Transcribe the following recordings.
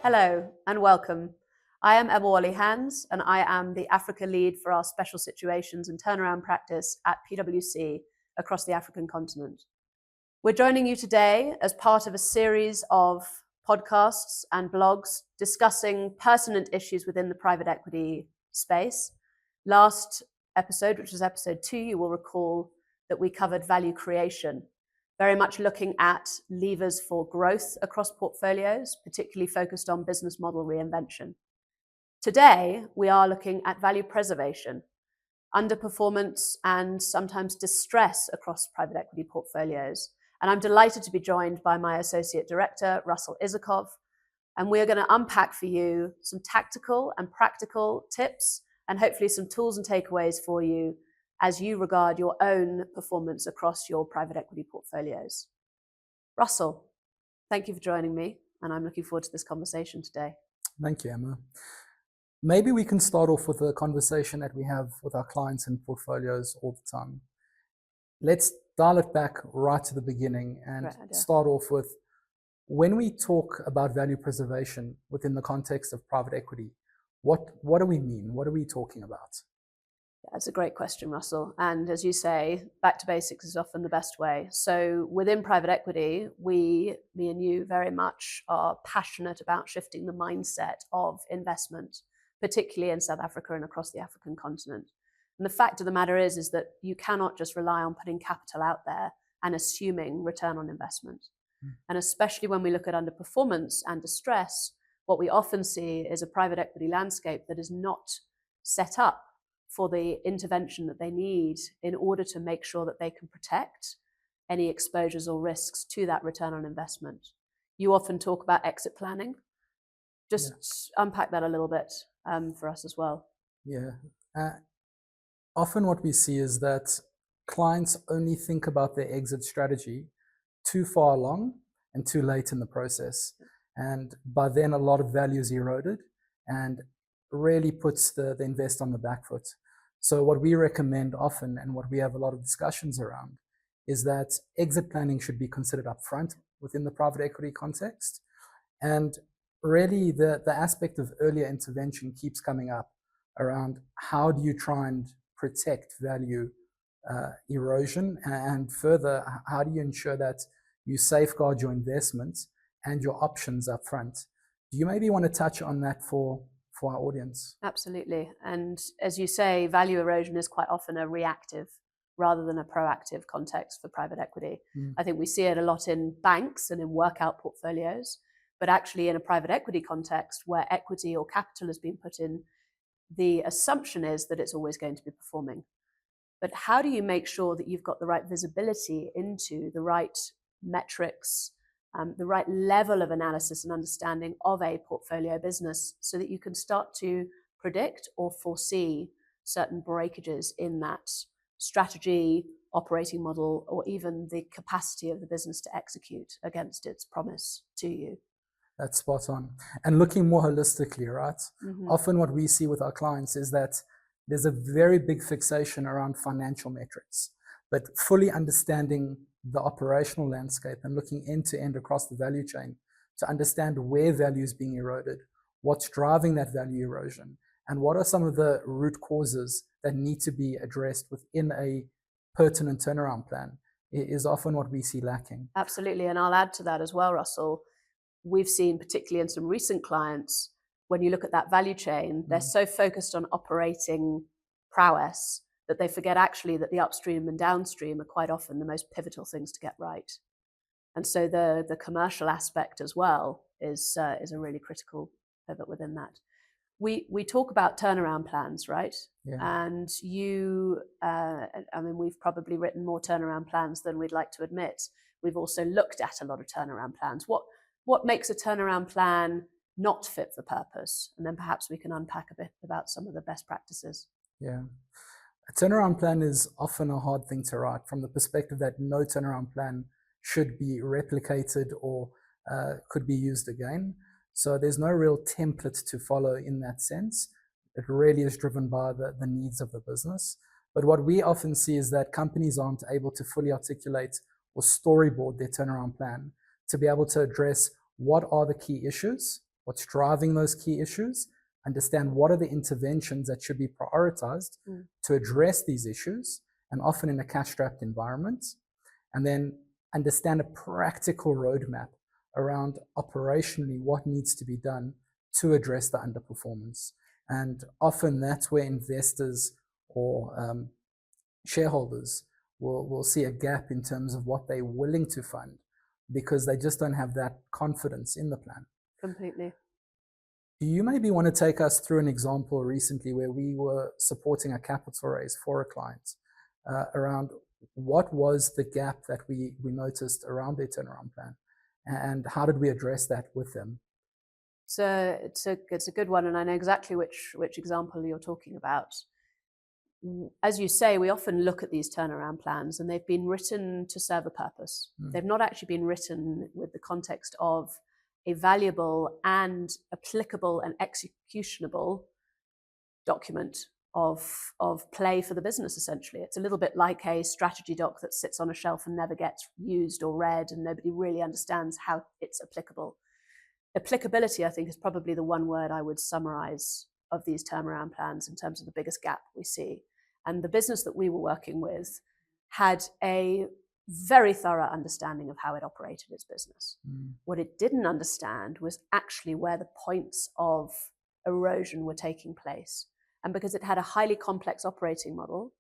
Hello and welcome. I am Emma Whalley-Hands and I am the Africa lead for our special situations and turnaround practice at PwC across the African continent. We're joining you today as part of a series of podcasts and blogs discussing pertinent issues within the private equity space. Last episode, which was episode 2, you will recall that we covered value creation, very much looking at levers for growth across portfolios, particularly focused on business model reinvention. Today, we are looking at value preservation, underperformance, and sometimes distress across private equity portfolios. And I'm delighted to be joined by my Associate Director, Russell Isakow. And we're going to unpack for you some tactical and practical tips and hopefully some tools and takeaways for you as you regard your own performance across your private equity portfolios. Russell, thank you for joining me, and I'm looking forward to this conversation today. Thank you, Emma. Maybe we can start off with a conversation that we have with our clients and portfolios all the time. Let's dial it back right to the beginning and start off with, when we talk about value preservation within the context of private equity, what do we mean? What are we talking about? That's a great question, Russell. And as you say, back to basics is often the best way. So within private equity, me and you very much are passionate about shifting the mindset of investment, particularly in South Africa and across the African continent. And the fact of the matter is that you cannot just rely on putting capital out there and assuming return on investment. And especially when we look at underperformance and distress, what we often see is a private equity landscape that is not set up for the intervention that they need in order to make sure that they can protect any exposures or risks to that return on investment. You often talk about exit planning. Just unpack that a little bit for us as well. Often what we see is that clients only think about their exit strategy too far along and too late in the process. And by then a lot of value is eroded and really puts the investor on the back foot. So what we recommend often, and what we have a lot of discussions around, is that exit planning should be considered upfront within the private equity context. And really the aspect of earlier intervention keeps coming up around how do you try and protect value erosion, and further, how do you ensure that you safeguard your investments and your options up front? Do you maybe want to touch on that for our audience? Absolutely. And as you say, value erosion is quite often a reactive rather than a proactive context for private equity. I think we see it a lot in banks and in workout portfolios, but actually in a private equity context where equity or capital has been put in, the assumption is that it's always going to be performing. But how do you make sure that you've got the right visibility into the right metrics, the right level of analysis and understanding of a portfolio business so that you can start to predict or foresee certain breakages in that strategy, operating model, or even the capacity of the business to execute against its promise to you? That's spot on. And looking more holistically, right? Often what we see with our clients is that there's a very big fixation around financial metrics, but fully understanding the operational landscape and looking end to end across the value chain to understand where value is being eroded, what's driving that value erosion, and what are some of the root causes that need to be addressed within a pertinent turnaround plan is often what we see lacking. Absolutely. And I'll add to that as well, Russell. We've seen, particularly in some recent clients, when you look at that value chain, they're so focused on operating prowess that they forget actually that the upstream and downstream are quite often the most pivotal things to get right. And so the commercial aspect as well is a really critical pivot within that. We talk about turnaround plans, right? And we've probably written more turnaround plans than we'd like to admit. We've also looked at a lot of turnaround plans. What makes a turnaround plan not fit for purpose? And then perhaps we can unpack a bit about some of the best practices. A turnaround plan is often a hard thing to write from the perspective that no turnaround plan should be replicated or could be used again. So there's no real template to follow in that sense. It really is driven by the needs of the business. But what we often see is that companies aren't able to fully articulate or storyboard their turnaround plan to be able to address what are the key issues, what's driving those key issues, understand what are the interventions that should be prioritized to address these issues, and often in a cash-strapped environment, and then understand a practical roadmap around operationally what needs to be done to address the underperformance. And often that's where investors or shareholders will see a gap in terms of what they're willing to fund, because they just don't have that confidence in the plan. Completely. Do you maybe want to take us through an example recently where we were supporting a capital raise for a client around what was the gap that we noticed around their turnaround plan, and how did we address that with them? So it's a good one, and I know exactly which example you're talking about. As you say, we often look at these turnaround plans and they've been written to serve a purpose. They've not actually been written with the context of a valuable and applicable and executionable document of play for the business, essentially. It's a little bit like a strategy doc that sits on a shelf and never gets used or read, and nobody really understands how it's applicable. Applicability, I think, is probably the one word I would summarize of these turnaround plans in terms of the biggest gap we see. And the business that we were working with had a very thorough understanding of how it operated its business. What it didn't understand was actually where the points of erosion were taking place. And because it had a highly complex operating model,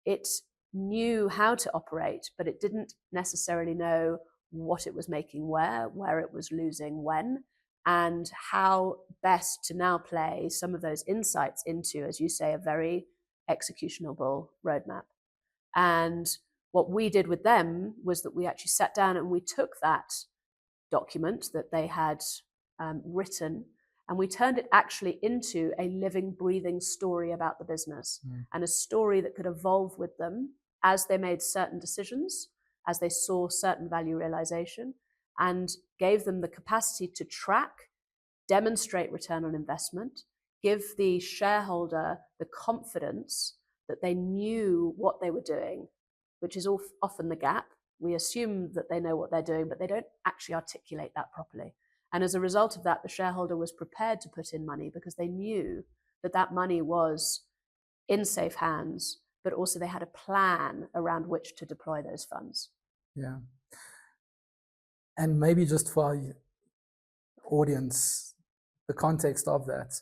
it knew how to operate, but it didn't necessarily know what it was making where it was losing when, and how best to now play some of those insights into, as you say, a very executionable roadmap. And what we did with them was that we actually sat down and we took that document that they had written, and we turned it actually into a living, breathing story about the business, and a story that could evolve with them as they made certain decisions, as they saw certain value realization, and gave them the capacity to track, demonstrate return on investment, give the shareholder the confidence that they knew what they were doing, which is often the gap. We assume that they know what they're doing, but they don't actually articulate that properly. And as a result of that, the shareholder was prepared to put in money because they knew that that money was in safe hands, but also they had a plan around which to deploy those funds. Yeah. And maybe just for our audience, the context of that,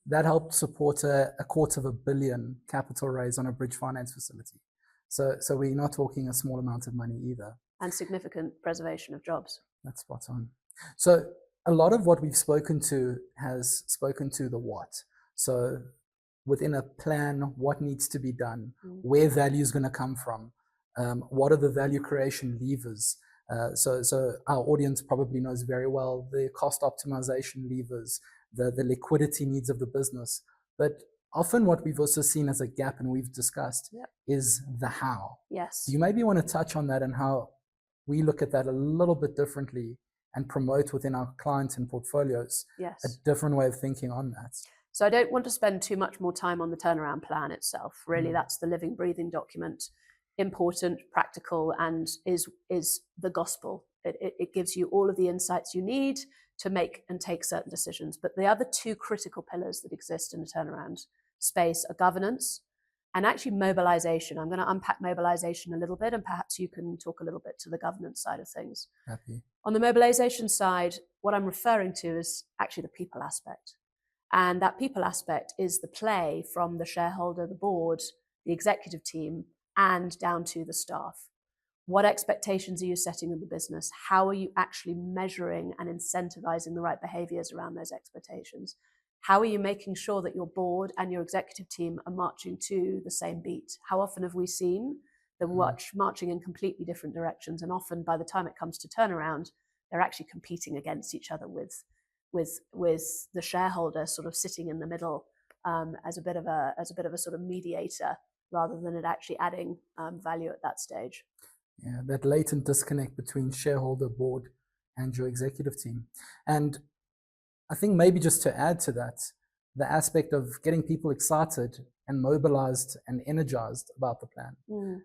that helped support a $250 million capital raise on a bridge finance facility. So we're not talking a small amount of money either. And significant preservation of jobs. That's spot on. So a lot of what we've spoken to has spoken to the what. So within a plan, what needs to be done, where value is going to come from, what are the value creation levers. So our audience probably knows very well the cost optimization levers, the liquidity needs of the business. But often what we've also seen as a gap, and we've discussed, is the how. Yes. Do you maybe want to touch on that and how we look at that a little bit differently and promote within our clients and portfolios a different way of thinking on that? So I don't want to spend too much more time on the turnaround plan itself. Really, that's the living, breathing document. Important, practical, and is the gospel. It gives you all of the insights you need to make and take certain decisions. But the other two critical pillars that exist in the turnaround space are governance and actually mobilization. I'm going to unpack mobilization a little bit, and perhaps you can talk a little bit to the governance side of things. Happy. On the mobilization side, what I'm referring to is actually the people aspect. And that people aspect is the play from the shareholder, the board, the executive team, and down to the staff. What expectations are you setting in the business? How are you actually measuring and incentivizing the right behaviors around those expectations? How are you making sure that your board and your executive team are marching to the same beat? How often have we seen them marching in completely different directions? And often by the time it comes to turnaround, they're actually competing against each other with the shareholder sort of sitting in the middle as a bit of a sort of mediator, rather than it actually adding value at that stage. Yeah, that latent disconnect between shareholder, board, and your executive team. And I think maybe just to add to that, the aspect of getting people excited and mobilized and energized about the plan.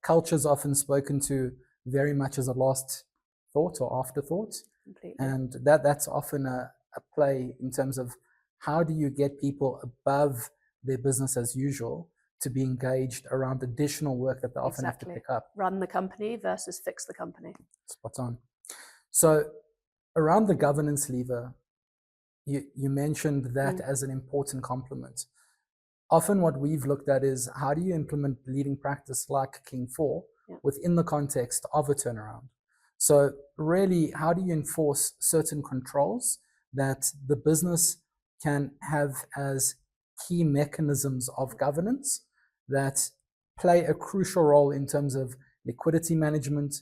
Culture is often spoken to very much as a last thought or afterthought. Completely. And that's often a play in terms of how do you get people above their business as usual to be engaged around additional work that they often have to pick up. Run the company versus fix the company. Spot on. So around the governance lever, you mentioned that as an important complement. Often what we've looked at is how do you implement leading practice like King 4 within the context of a turnaround? So really, how do you enforce certain controls that the business can have as key mechanisms of governance that play a crucial role in terms of liquidity management,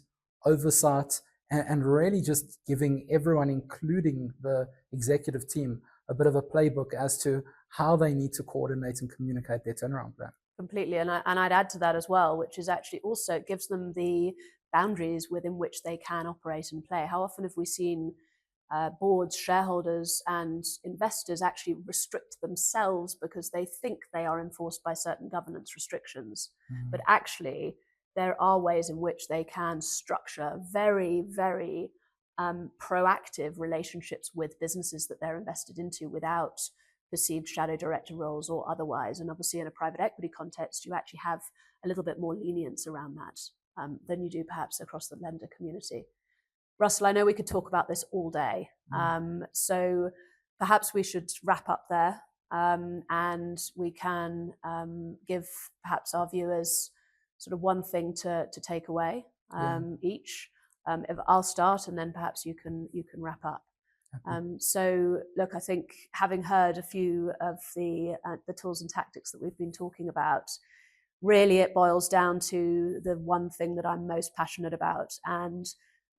oversight, and really just giving everyone, including the executive team, a bit of a playbook as to how they need to coordinate and communicate their turnaround plan. Completely, and I'd add to that as well, which is actually also it gives them the boundaries within which they can operate and play. How often have we seen boards, shareholders, and investors actually restrict themselves because they think they are enforced by certain governance restrictions, but actually there are ways in which they can structure very, very proactive relationships with businesses that they're invested into without perceived shadow director roles or otherwise. And obviously in a private equity context, you actually have a little bit more lenience around that than you do perhaps across the lender community. Russell, I know we could talk about this all day. So perhaps we should wrap up there and we can give perhaps our viewers sort of one thing to take away each. If I'll start and then perhaps you can wrap up. So look, I think having heard a few of the tools and tactics that we've been talking about, really it boils down to the one thing that I'm most passionate about, and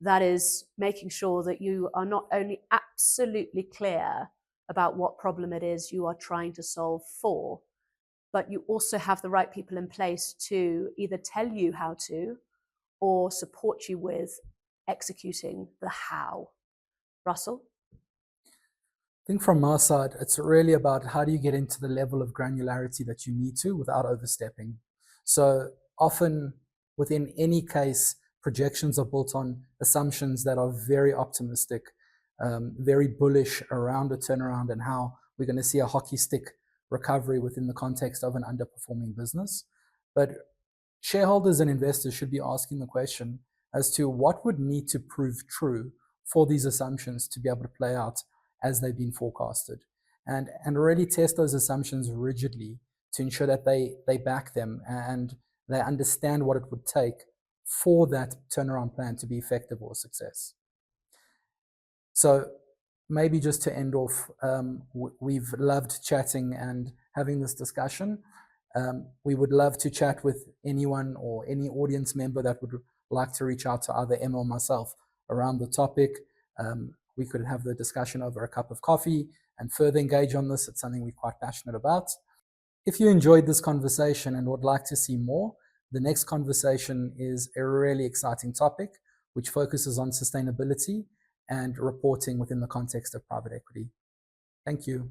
that is making sure that you are not only absolutely clear about what problem it is you are trying to solve for, but you also have the right people in place to either tell you how to or support you with executing the how. Russell? I think from our side, it's really about how do you get into the level of granularity that you need to without overstepping. So often within any case, projections are built on assumptions that are very optimistic, very bullish around a turnaround and how we're going to see a hockey stick recovery within the context of an underperforming business. But shareholders and investors should be asking the question as to what would need to prove true for these assumptions to be able to play out as they've been forecasted, and really test those assumptions rigidly to ensure that they back them and they understand what it would take for that turnaround plan to be effective or a success. So maybe just to end off, we've loved chatting and having this discussion. We would love to chat with anyone or any audience member that would like to reach out to either Emma or myself around the topic. We could have the discussion over a cup of coffee and further engage on this. It's something we're quite passionate about. If you enjoyed this conversation and would like to see more, the next conversation is a really exciting topic, which focuses on sustainability and reporting within the context of private equity. Thank you.